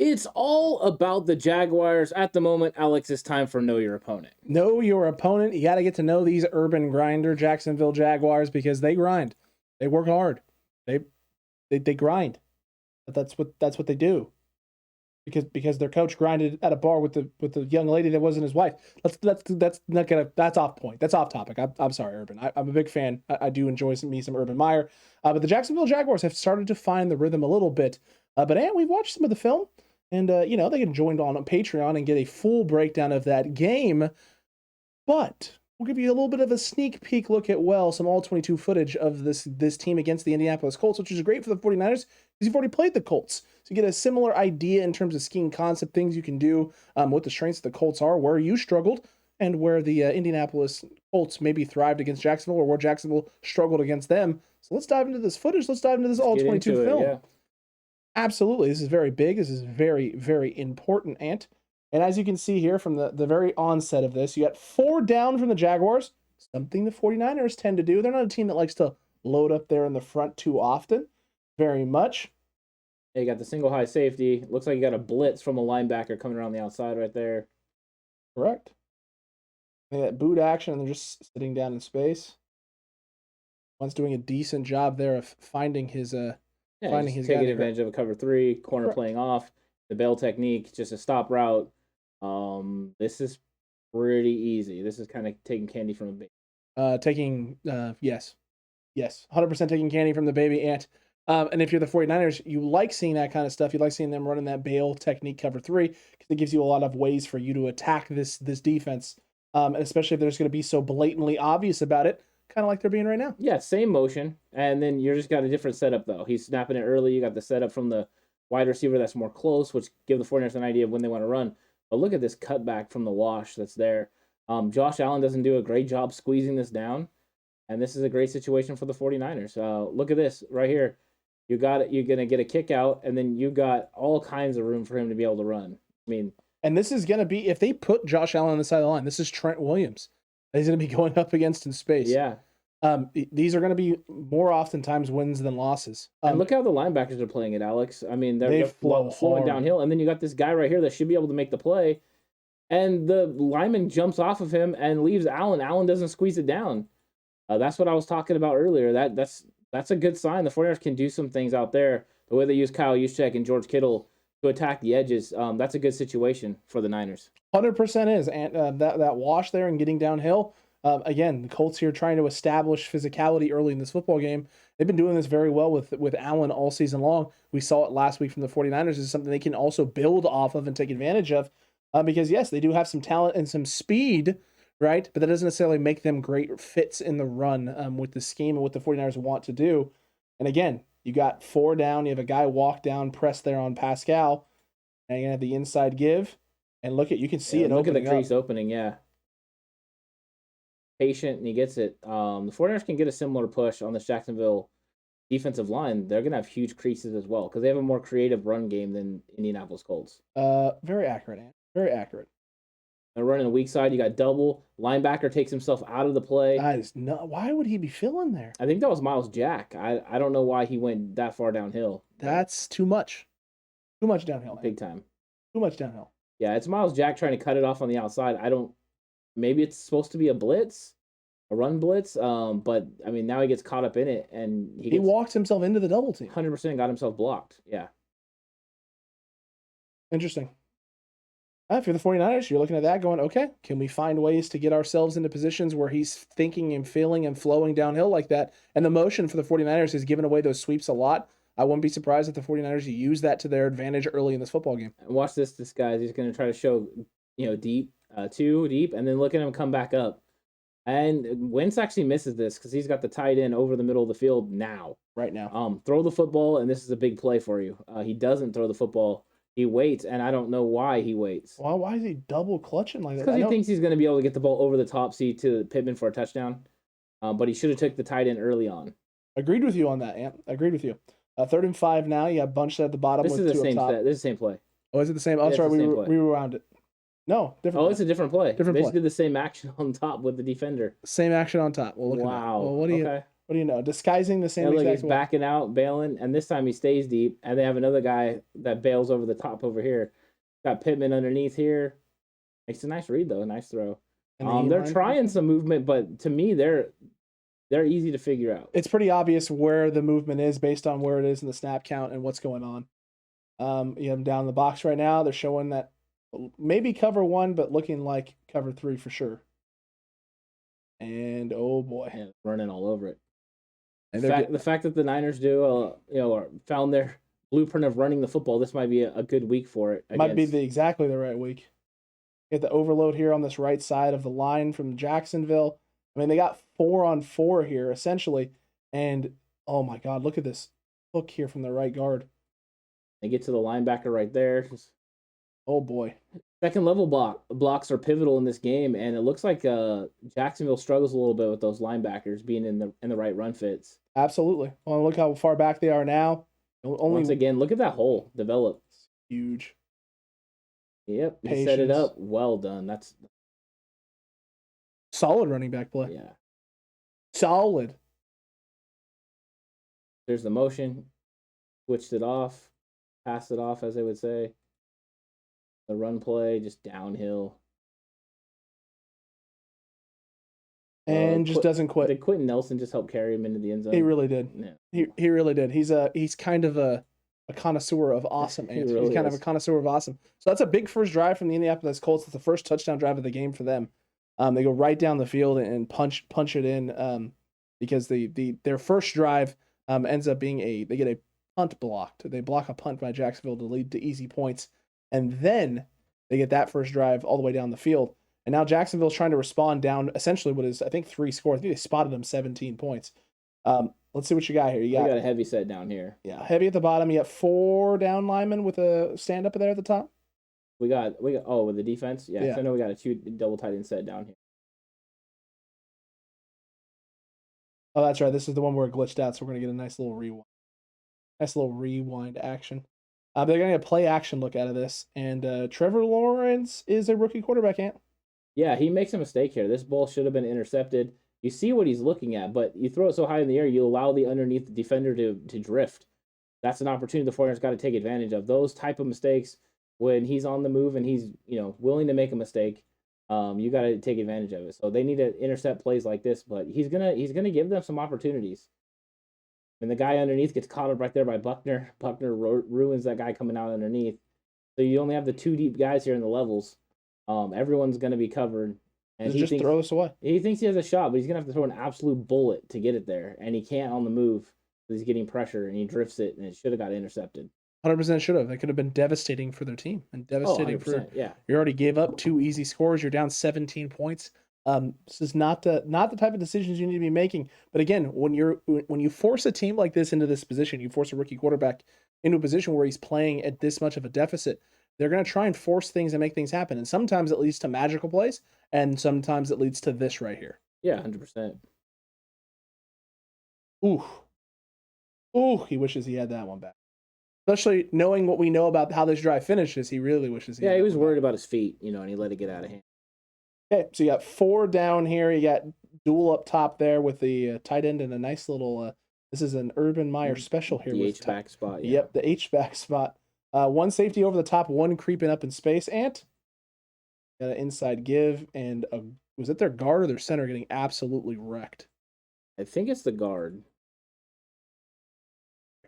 It's all about the Jaguars. At the moment, Alex, it's time for Know Your Opponent. Know your opponent. You got to get to know these urban grinder Jacksonville Jaguars because they grind. They work hard. They grind. But that's what they do. Because their coach grinded at a bar with the young lady that wasn't his wife. That's off point. That's off topic. I'm sorry, Urban. I'm a big fan. I do enjoy some Urban Meyer. But the Jacksonville Jaguars have started to find the rhythm a little bit. But we've watched some of the film, and they can join on Patreon and get a full breakdown of that game. But we'll give you a little bit of a sneak peek look at some all 22 footage of this team against the Indianapolis Colts, which is great for the 49ers because you've already played the Colts. So you get a similar idea in terms of scheme concept, things you can do, what the strengths of the Colts are, where you struggled, and where the Indianapolis Colts maybe thrived against Jacksonville, or where Jacksonville struggled against them. So let's dive into this footage. Let's dive into this all 22 film. Yeah. Absolutely. This is very big. This is very, very important, Ant. And as you can see here from the very onset of this, you got 4 down from the Jaguars, something the 49ers tend to do. They're not a team that likes to load up there in the front too often, very much. Yeah, you got the single high safety. Looks like you got a blitz from a linebacker coming around the outside right there. Correct. And that boot action, and they're just sitting down in space. One's doing a decent job there of finding his taking advantage of a cover 3, corner playing off, the bail technique, just a stop route. This is pretty easy. This is kind of taking candy from a baby. Yes, 100% taking candy from the baby Ant. And if you're the 49ers, you like seeing that kind of stuff. You like seeing them running that bail technique cover 3 because it gives you a lot of ways for you to attack this defense, and especially if they're just going to be so blatantly obvious about it, kind of like they're being right now. Yeah, same motion, and then you're just got a different setup, though. He's snapping it early. You got the setup from the wide receiver that's more close, which give the 49ers an idea of when they want to run. But look at this cutback from the wash that's there. Josh Allen doesn't do a great job squeezing this down, and this is a great situation for the 49ers. Look at this right here. You're going to get a kick out, and then you got all kinds of room for him to be able to run. And this is going to be, if they put Josh Allen on the side of the line, this is Trent Williams that he's going to be going up against in space. Yeah. These are going to be more oftentimes wins than losses. And look how the linebackers are playing it, Alex. They're flowing downhill, and then you got this guy right here that should be able to make the play, and the lineman jumps off of him and leaves Allen. Allen doesn't squeeze it down. That's what I was talking about earlier. That's a good sign. The 49ers can do some things out there. The way they use Kyle Juszczyk and George Kittle to attack the edges, that's a good situation for the Niners. 100% is. And that wash there and getting downhill, again, the Colts here trying to establish physicality early in this football game. They've been doing this very well with Allen all season long. We saw it last week from the 49ers. This is something they can also build off of and take advantage of because, yes, they do have some talent and some speed, right? But that doesn't necessarily make them great fits in the run with the scheme and what the 49ers want to do. And again, you got 4 down. You have a guy walk down, press there on Pascal. And you have the inside give. And you can see it opening up. Look at the crease opening, yeah. Patient, and he gets it. The 49ers can get a similar push on this Jacksonville defensive line. They're going to have huge creases as well because they have a more creative run game than Indianapolis Colts. Very accurate, Ant. Very accurate. They're running a weak side. You got double. Linebacker takes himself out of the play. Why would he be filling there? I think that was Miles Jack. I don't know why he went that far downhill. That's too much. Too much downhill. Big time. Too much downhill. Yeah, it's Miles Jack trying to cut it off on the outside. Maybe it's supposed to be a blitz, a run blitz. But now he gets caught up in it, and he walks himself into the double team. 100% got himself blocked. Yeah. Interesting. If you're the 49ers, you're looking at that going, okay, can we find ways to get ourselves into positions where he's thinking and feeling and flowing downhill like that? And the motion for the 49ers has given away those sweeps a lot. I wouldn't be surprised if the 49ers use that to their advantage early in this football game. Watch this guy. He's going to try to show, deep, too deep, and then look at him come back up. And Wentz actually misses this because he's got the tight end over the middle of the field right now. Throw the football, and this is a big play for you. He doesn't throw the football. He waits, and I don't know why he waits. Why is he double clutching like that? Because he thinks he's going to be able to get the ball over the top, to Pittman for a touchdown. But he should have took the tight end early on. Agreed with you on that, Ant. Agreed with you. 3rd and 5 now. You got bunched at the bottom. This is the same. This is the same play. Oh, is it the same? Oh, sorry, we rewound it. No, different. Oh, it's a different play. Different they play. just did the same action on top with the defender. Same action on top. Well, look at that. Well, what do you? What do you know? Disguising the same And look, exact he's way. backing out, bailing, and this time he stays deep. And they have another guy that bails over the top over here. Got Pittman underneath here. Makes a nice read though, a nice throw. And They're trying some movement, but to me, they're easy to figure out. It's pretty obvious where the movement is based on where it is in the snap count and what's going on. You have them down in the box right now. They're showing that maybe cover 1, but looking like cover 3 for sure. And oh boy, yeah, running all over it. And the fact that the Niners do, found their blueprint of running the football, this might be a good week for it. Might be exactly the right week. Get the overload here on this right side of the line from Jacksonville. I mean, they got 4-on-4 here essentially, and oh my God, look at this hook here from the right guard. They get to the linebacker right there. Oh boy. Second level blocks are pivotal in this game, and it looks like Jacksonville struggles a little bit with those linebackers being in the right run fits. Absolutely. Well, look how far back they are now. Once again, look at that hole develop. Huge. Yep, he set it up. Well done. That's solid running back play. Yeah. Solid. There's the motion. Switched it off. Passed it off, as they would say. The run play, just downhill. And just doesn't quit. Did Quentin Nelson just help carry him into the end zone? He really did. Yeah. He really did. He's kind of a connoisseur of awesome. He's kind of a connoisseur of awesome. So that's a big first drive from the Indianapolis Colts. It's the first touchdown drive of the game for them. They go right down the field and punch it in because their first drive ends up being they get a punt blocked. They block a punt by Jacksonville to lead to easy points, and then they get that first drive all the way down the field. And now Jacksonville's trying to respond down essentially what is, I think, 3 scores. I think they spotted them 17 points. Let's see what you got here. You got a heavy set down here. Yeah, heavy at the bottom. You got 4 down linemen with a stand up there at the top. We got with the defense. Yeah. I know we got a 2 double tight end set down here. Oh, that's right. This is the one where it glitched out, so we're gonna get a nice little rewind. Nice little rewind action. They're going to get a play action look out of this. And Trevor Lawrence is a rookie quarterback, Ant. Yeah, he makes a mistake here. This ball should have been intercepted. You see what he's looking at, but you throw it so high in the air, you allow the underneath defender to drift. That's an opportunity the 49ers got to take advantage of. Those type of mistakes, when he's on the move and he's willing to make a mistake, you got to take advantage of it. So they need to intercept plays like this, but he's gonna give them some opportunities. And the guy underneath gets caught up right there by Buckner. Buckner ruins that guy coming out underneath. So you only have the 2 deep guys here in the levels. Everyone's going to be covered. And he just throw this away. He thinks he has a shot, but he's going to have to throw an absolute bullet to get it there. And he can't on the move. He's getting pressure, and he drifts it, and it should have got intercepted. 100% should have. That could have been devastating for their team. And devastating for... Yeah. You already gave up 2 easy scores. You're down 17 points. This is not the type of decisions you need to be making. But again, when you force a team like this into this position, you force a rookie quarterback into a position where he's playing at this much of a deficit, they're going to try and force things and make things happen. And sometimes it leads to magical plays, and sometimes it leads to this right here. Yeah, 100%. Ooh, he wishes he had that one back. Especially knowing what we know about how this drive finishes, he really wishes he had he was worried about his feet, and he let it get out of hand. Okay, so you got 4 down here. You got duel up top there with the tight end and a nice little. This is an Urban Meyer special here. The H-back spot. Yeah. Yep, the H-back spot. 1 safety over the top, 1 creeping up in space. Ant got an inside give, and was it their guard or their center getting absolutely wrecked? I think it's the guard.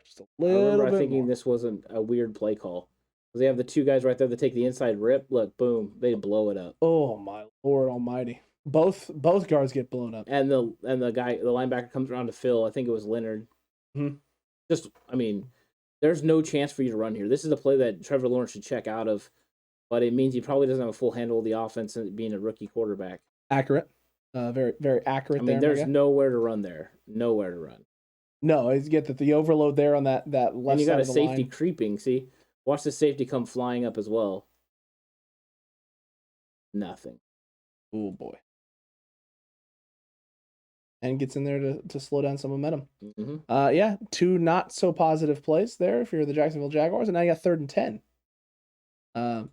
Just a little I remember bit thinking more. this wasn't a weird play call. They have the 2 guys right there that take the inside rip. Look, boom, they blow it up. Oh my Lord Almighty! Both guards get blown up. And the linebacker comes around to fill. I think it was Leonard. Mm-hmm. There's no chance for you to run here. This is a play that Trevor Lawrence should check out of, but it means he probably doesn't have a full handle of the offense and being a rookie quarterback. Accurate, very very accurate. There's nowhere to run there. Nowhere to run. No, I get that the overload there on that left and you got side a of the safety line. Creeping. See, watch the safety come flying up as well. Nothing. Oh boy. And gets in there to slow down some momentum. Mm-hmm. 2 not so positive plays there if you're the Jacksonville Jaguars, and now you got 3rd and 10.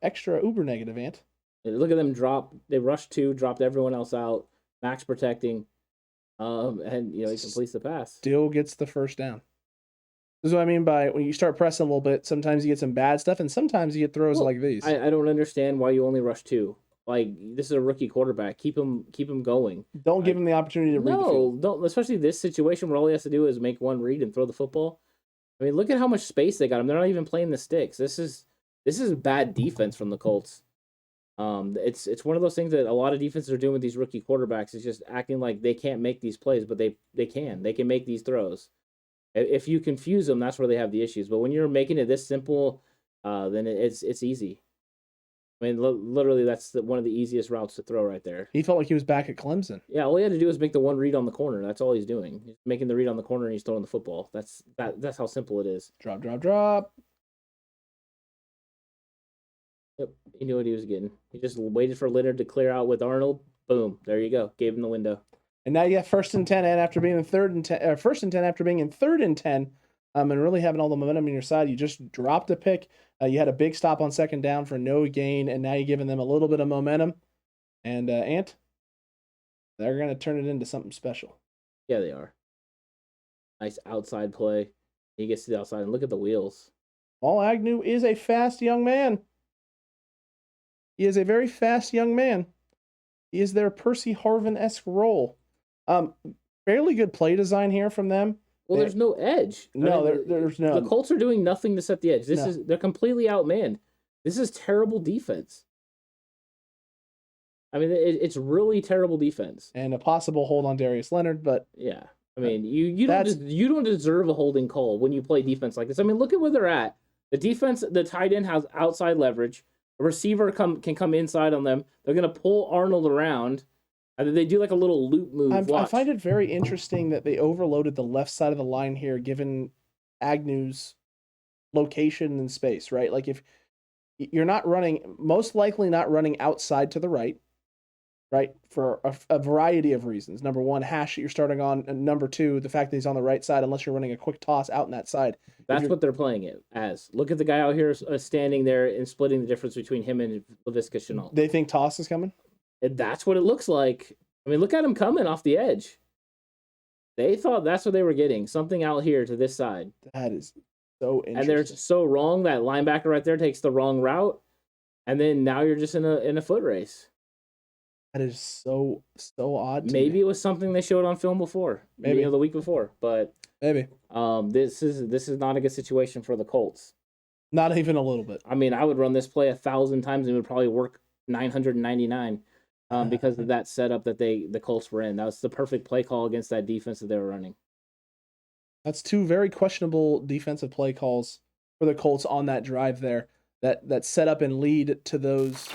Extra uber negative, Ant. Look at them drop. They rushed 2, dropped everyone else out. Max protecting. And he completes the pass. Still gets the first down. This is what I mean by when you start pressing a little bit, sometimes you get some bad stuff, and sometimes you get throws like these. I don't understand why you only rush 2. Like, this is a rookie quarterback. Keep him going. Don't give him the opportunity to read the field. No, don't. Especially this situation where all he has to do is make one read and throw the football. I mean, look at how much space they got him. They're not even playing the sticks. This is bad defense from the Colts. It's one of those things that a lot of defenses are doing with these rookie quarterbacks. It's just acting like they can't make these plays, but they can. They can make these throws. If you confuse them, that's where they have the issues. But when you're making it this simple, then it's easy. I mean, literally, that's one of the easiest routes to throw right there. He felt like he was back at Clemson. Yeah, all he had to do is make the one read on the corner. That's all he's doing. He's making the read on the corner and he's throwing the football. That's how simple it is. Drop, drop, drop. Yep, he knew what he was getting. He just waited for Leonard to clear out with Arnold. Boom, there you go. Gave him the window. And now you have 1st and 10, and after being in 1st and 10 after being in 3rd and 10, and really having all the momentum on your side, you just dropped a pick. You had a big stop on 2nd down for no gain, and now you're giving them a little bit of momentum. And Ant, they're going to turn it into something special. Yeah, they are. Nice outside play. He gets to the outside, and look at the wheels. Paul Agnew is a fast young man. He is a very fast young man. He is their Percy Harvin-esque role. Fairly good play design here from them. Well, there's no edge. No, there's no. The Colts are doing nothing to set the edge. They're completely outmanned. This is terrible defense. I mean, it's really terrible defense. And a possible hold on Darius Leonard, but yeah, I mean, you don't deserve a holding call when you play defense like this. I mean, look at where they're at. The defense, the tight end has outside leverage. A receiver can come inside on them. They're gonna pull Arnold around. And then they do like a little loop move. I find it very interesting that they overloaded the left side of the line here, given Agnew's location and space, right? Like if you're not running, most likely not running outside to the right, for a variety of reasons. Number one, hash that you're starting on, and number two, the fact that he's on the right side, unless you're running a quick toss out in that side. That's what they're playing it as. Look at the guy out here standing there and splitting the difference between him and Laviska Shenault. They think toss is coming? That's what it looks like. I mean, look at him coming off the edge. They thought that's what they were getting. Something out here to this side. That is so interesting. And they're so wrong. That linebacker right there takes the wrong route. And then now you're just in a foot race. That is so odd. Maybe it was something they showed on film before. Maybe the week before. But maybe. This is not a good situation for the Colts. Not even a little bit. I mean, I would run this play 1,000 times and it would probably work 999. Because of that setup that the Colts were in. That was the perfect play call against that defense that they were running. That's 2 very questionable defensive play calls for the Colts on that drive there. That set up and lead to those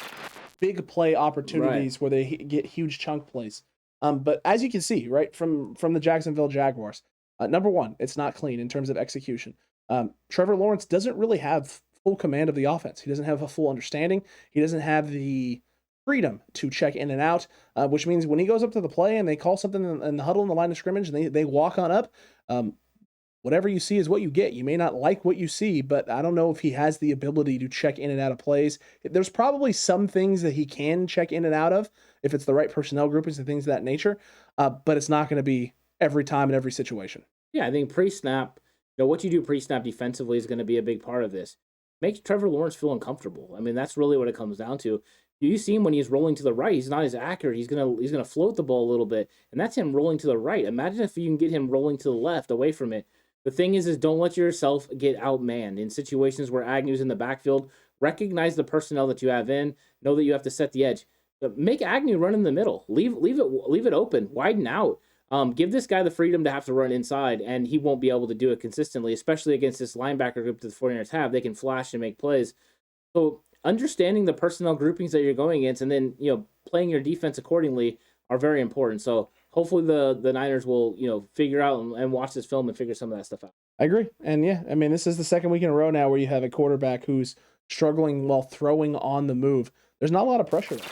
big play opportunities where they get huge chunk plays. But as you can see, right, from the Jacksonville Jaguars, number one, it's not clean in terms of execution. Trevor Lawrence doesn't really have full command of the offense. He doesn't have a full understanding. He doesn't have the freedom to check in and out, which means when he goes up to the play and they call something in the huddle in the line of scrimmage and they walk on up, whatever you see is what you get. You may not like what you see, but I don't know if he has the ability to check in and out of plays. There's probably some things that he can check in and out of if it's the right personnel groupings and things of that nature, but it's not going to be every time in every situation. Yeah, I think pre-snap, what you do pre-snap defensively is going to be a big part of this. Makes Trevor Lawrence feel uncomfortable. I mean, that's really what it comes down to. You see him when he's rolling to the right. He's not as accurate. He's gonna float the ball a little bit, and that's him rolling to the right. Imagine if you can get him rolling to the left, away from it. The thing is don't let yourself get outmanned in situations where Agnew's in the backfield. Recognize the personnel that you have in. Know that you have to set the edge. But make Agnew run in the middle. Leave it open. Widen out. Give this guy the freedom to have to run inside, and he won't be able to do it consistently, especially against this linebacker group that the 49ers have. They can flash and make plays. So understanding the personnel groupings that you're going against and then, playing your defense accordingly are very important. So hopefully the Niners will, figure out and watch this film and figure some of that stuff out. I agree. And yeah, I mean, this is the second week in a row now where you have a quarterback who's struggling while throwing on the move. There's not a lot of pressure there.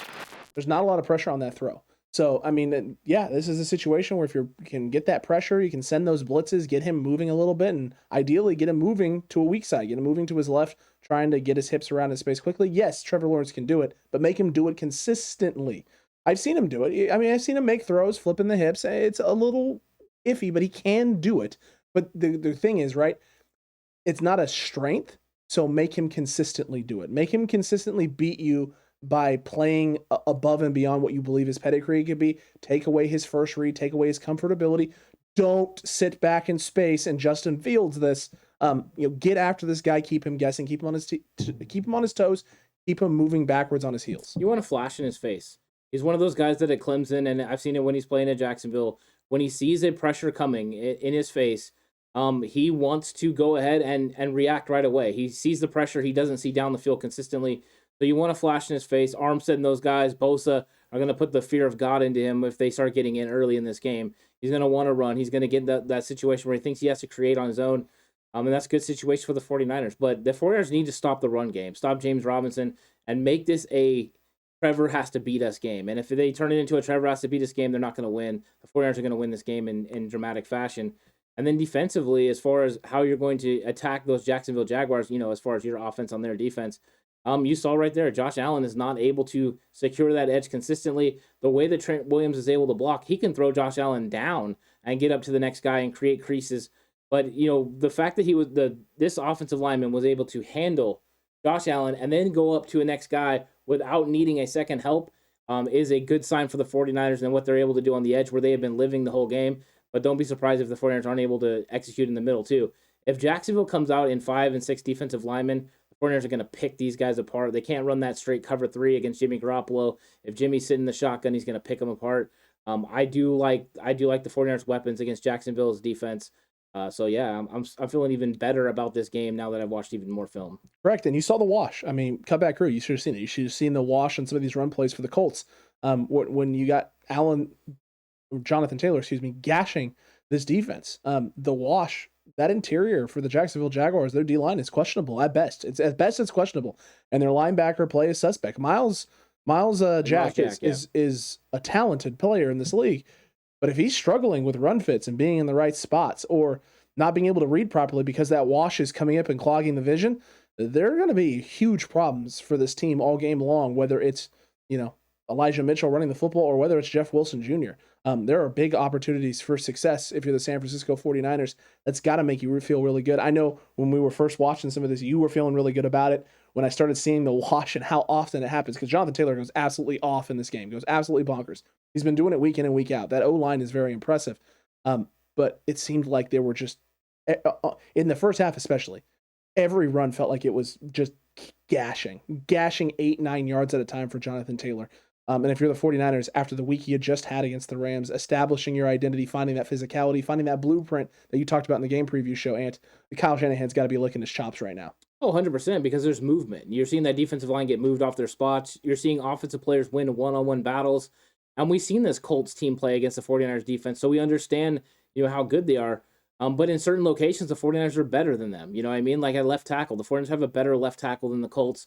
There's not a lot of pressure on that throw. So, I mean, yeah, this is a situation where if you can get that pressure, you can send those blitzes, get him moving a little bit, and ideally get him moving to a weak side, get him moving to his left, trying to get his hips around his space quickly. Yes, Trevor Lawrence can do it, but make him do it consistently. I've seen him do it. I mean, I've seen him make throws, flipping the hips. It's a little iffy, but he can do it. But the thing is, right, it's not a strength, so make him consistently do it. Make him consistently beat you by playing above and beyond what you believe his pedigree could be. Take away his first read, take away his comfortability. Don't sit back in space and Justin Fields this. Get after this guy, keep him guessing, keep him on his toes, keep him moving backwards on his heels. You want to flash in his face. He's one of those guys that at Clemson, and I've seen it when he's playing at Jacksonville, when he sees a pressure coming in his face, he wants to go ahead and react right away. He sees the pressure. He doesn't see down the field consistently. So you want to flash in his face. Armstead and those guys, Bosa, are going to put the fear of God into him if they start getting in early in this game. He's going to want to run. He's going to get that situation where he thinks he has to create on his own. And that's a good situation for the 49ers. But the 49ers need to stop the run game, stop James Robinson, and make this a Trevor has to beat us game. And if they turn it into a Trevor has to beat us game, they're not going to win. The 49ers are going to win this game in dramatic fashion. And then defensively, as far as how you're going to attack those Jacksonville Jaguars, as far as your offense on their defense, you saw right there, Josh Allen is not able to secure that edge consistently. The way that Trent Williams is able to block, he can throw Josh Allen down and get up to the next guy and create creases. But, the fact that this offensive lineman was able to handle Josh Allen and then go up to a next guy without needing a second help is a good sign for the 49ers and what they're able to do on the edge where they have been living the whole game. But don't be surprised if the 49ers aren't able to execute in the middle too. If Jacksonville comes out in 5 and 6 defensive linemen, the 49ers are going to pick these guys apart. They can't run that straight cover 3 against Jimmy Garoppolo. If Jimmy's sitting in the shotgun, he's going to pick them apart. I do like the 49ers weapons against Jacksonville's defense. So yeah, I'm feeling even better about this game now that I've watched even more film. Correct, and you saw the wash. I mean, cutback crew, you should have seen it. You should have seen the wash on some of these run plays for the Colts. When you got Jonathan Taylor, gashing this defense. The wash, that interior for the Jacksonville Jaguars, their D-line is questionable at best. It's questionable, and their linebacker play is suspect. Miles Jack is a talented player in this league. But if he's struggling with run fits and being in the right spots or not being able to read properly because that wash is coming up and clogging the vision, there are going to be huge problems for this team all game long, whether it's, Elijah Mitchell running the football or whether it's Jeff Wilson Jr. There are big opportunities for success if you're the San Francisco 49ers. That's got to make you feel really good. I know when we were first watching some of this, you were feeling really good about it when I started seeing the wash and how often it happens, because Jonathan Taylor goes absolutely off in this game, goes absolutely bonkers. He's been doing it week in and week out. That O-line is very impressive. But it seemed like they were just, in the first half especially, every run felt like it was just gashing 8-9 yards at a time for Jonathan Taylor. And if you're the 49ers, after the week you just had against the Rams, establishing your identity, finding that physicality, finding that blueprint that you talked about in the game preview show, Ant, Kyle Shanahan's got to be licking his chops right now. Oh, 100%, because there's movement. You're seeing that defensive line get moved off their spots. You're seeing offensive players win one-on-one battles. And we've seen this Colts team play against the 49ers defense, so we understand, how good they are. But in certain locations, the 49ers are better than them. You know what I mean? Like at left tackle, the 49ers have a better left tackle than the Colts.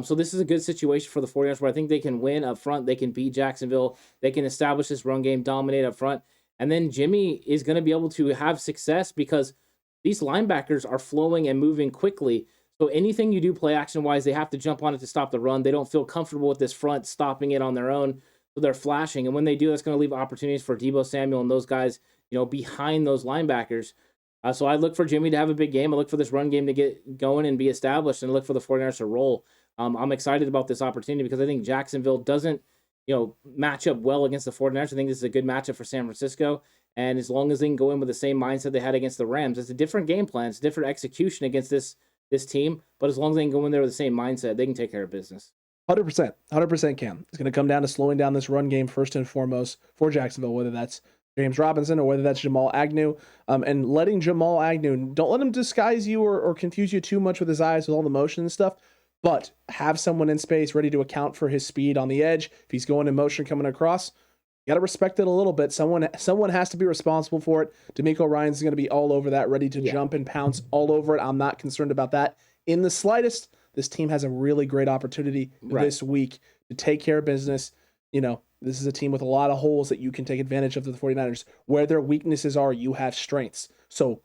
So this is a good situation for the 49ers where I think they can win up front. They can beat Jacksonville. They can establish this run game, dominate up front. And then Jimmy is going to be able to have success because these linebackers are flowing and moving quickly. So anything you do play action-wise, they have to jump on it to stop the run. They don't feel comfortable with this front stopping it on their own. So they're flashing. And when they do, that's going to leave opportunities for Deebo Samuel and those guys, behind those linebackers. So I look for Jimmy to have a big game. I look for this run game to get going and be established, and look for the 49ers to roll. I'm excited about this opportunity because I think Jacksonville doesn't, match up well against the 49ers. I think this is a good matchup for San Francisco. And as long as they can go in with the same mindset they had against the Rams, it's a different game plan. It's a different execution against this team. But as long as they can go in there with the same mindset, they can take care of business. 100% can. It's going to come down to slowing down this run game first and foremost for Jacksonville, whether that's James Robinson or whether that's Jamal Agnew, and letting Jamal Agnew, don't let him disguise you or confuse you too much with his eyes with all the motion and stuff, but have someone in space ready to account for his speed on the edge. If he's going in motion coming across, you got to respect it a little bit. Someone has to be responsible for it. D'Amico Ryans is going to be all over that, ready to jump and pounce all over it. I'm not concerned about that in the slightest. This team has a really great opportunity this week to take care of business. This is a team with a lot of holes that you can take advantage of the 49ers. Where their weaknesses are, you have strengths. So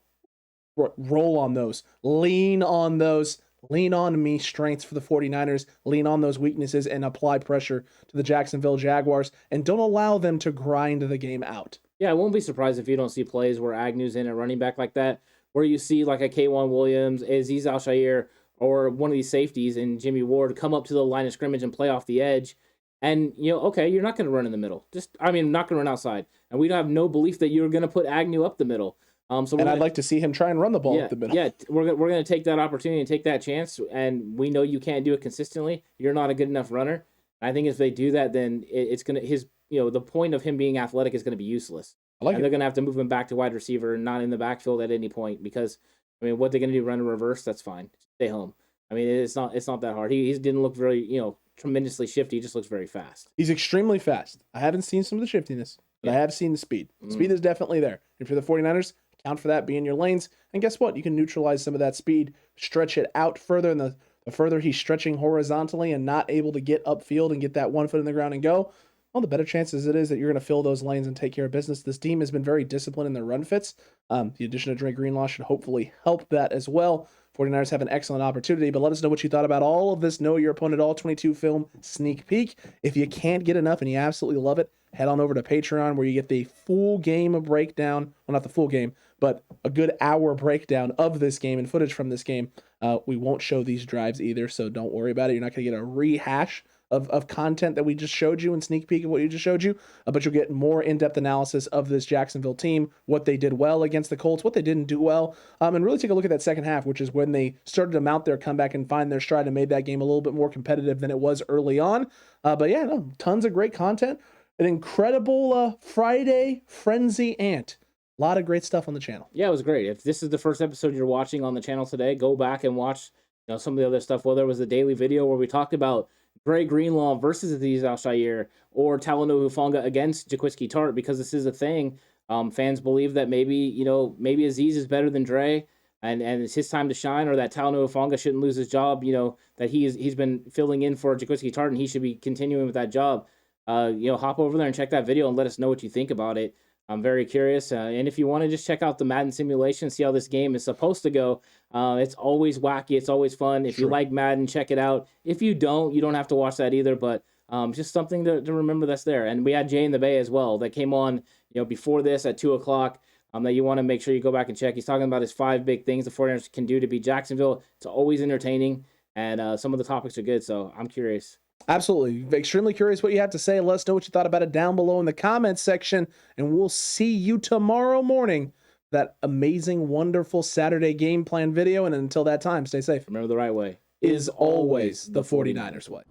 roll on those. Lean on those. lean on me strengths for the 49ers, lean on those weaknesses, and apply pressure to the Jacksonville Jaguars, and don't allow them to grind the game out. Yeah, I won't be surprised if you don't see plays where Agnew's in a running back like that, where you see like a K1 Williams, Azeez Al-Shaair, or one of these safeties and Jimmy Ward come up to the line of scrimmage and play off the edge. And, okay, you're not going to run in the middle. Not going to run outside. And we don't have no belief that you're going to put Agnew up the middle. I'd like to see him try and run the ball up the middle. Yeah, we're going to take that opportunity and take that chance. And we know you can't do it consistently. You're not a good enough runner. I think if they do that, then it's going to the point of him being athletic is going to be useless. They're going to have to move him back to wide receiver, not in the backfield at any point, because what they're going to do, run a reverse, that's fine. Stay home. It's not that hard. He didn't look very tremendously shifty. He just looks very fast. He's extremely fast. I haven't seen some of the shiftiness, but I have seen the speed. Speed is definitely there. If you're the 49ers, account for that, be in your lanes, and guess what? You can neutralize some of that speed, stretch it out further, and the further he's stretching horizontally and not able to get upfield and get that 1 foot in the ground and go, well, the better chances it is that you're going to fill those lanes and take care of business. This team has been very disciplined in their run fits. The addition of Dre Greenlaw should hopefully help that as well. 49ers have an excellent opportunity, but let us know what you thought about all of this Know Your Opponent All 22 film sneak peek. If you can't get enough and you absolutely love it, head on over to Patreon where you get the full game breakdown. Well, not the full game, but a good hour breakdown of this game and footage from this game. We won't show these drives either, so don't worry about it. You're not going to get a rehash of content that we just showed you and sneak peek of what you just showed you, but you'll get more in-depth analysis of this Jacksonville team, what they did well against the Colts, what they didn't do well, and really take a look at that second half, which is when they started to mount their comeback and find their stride and made that game a little bit more competitive than it was early on. Tons of great content, an incredible Friday frenzy ant. A lot of great stuff on the channel. Yeah, it was great. If this is the first episode you're watching on the channel today, go back and watch some of the other stuff. Well, there was a daily video where we talked about Dre Greenlaw versus Azeez Al-Shaair or Talanoa Hufanga against Jaquiski Tartt, because this is a thing. Fans believe that maybe Azeez is better than Dre and it's his time to shine, or that Talanoa Hufanga shouldn't lose his job, that he's been filling in for Jaquiski Tartt and he should be continuing with that job. Hop over there and check that video and let us know what you think about it. I'm very curious. And if you want to just check out the Madden simulation, see how this game is supposed to go, it's always wacky. It's always fun. If you like Madden, check it out. If you don't have to watch that either. But just something to remember that's there. And we had Jay in the Bay as well that came on before this at 2:00 that you want to make sure you go back and check. He's talking about his 5 big things the 49ers can do to beat Jacksonville. It's always entertaining. And some of the topics are good. So I'm curious. Absolutely. Extremely curious what you have to say. Let us know what you thought about it down below in the comments section. And we'll see you tomorrow morning. That amazing, wonderful Saturday game plan video. And until that time, stay safe. Remember, the right way is always the 49ers way.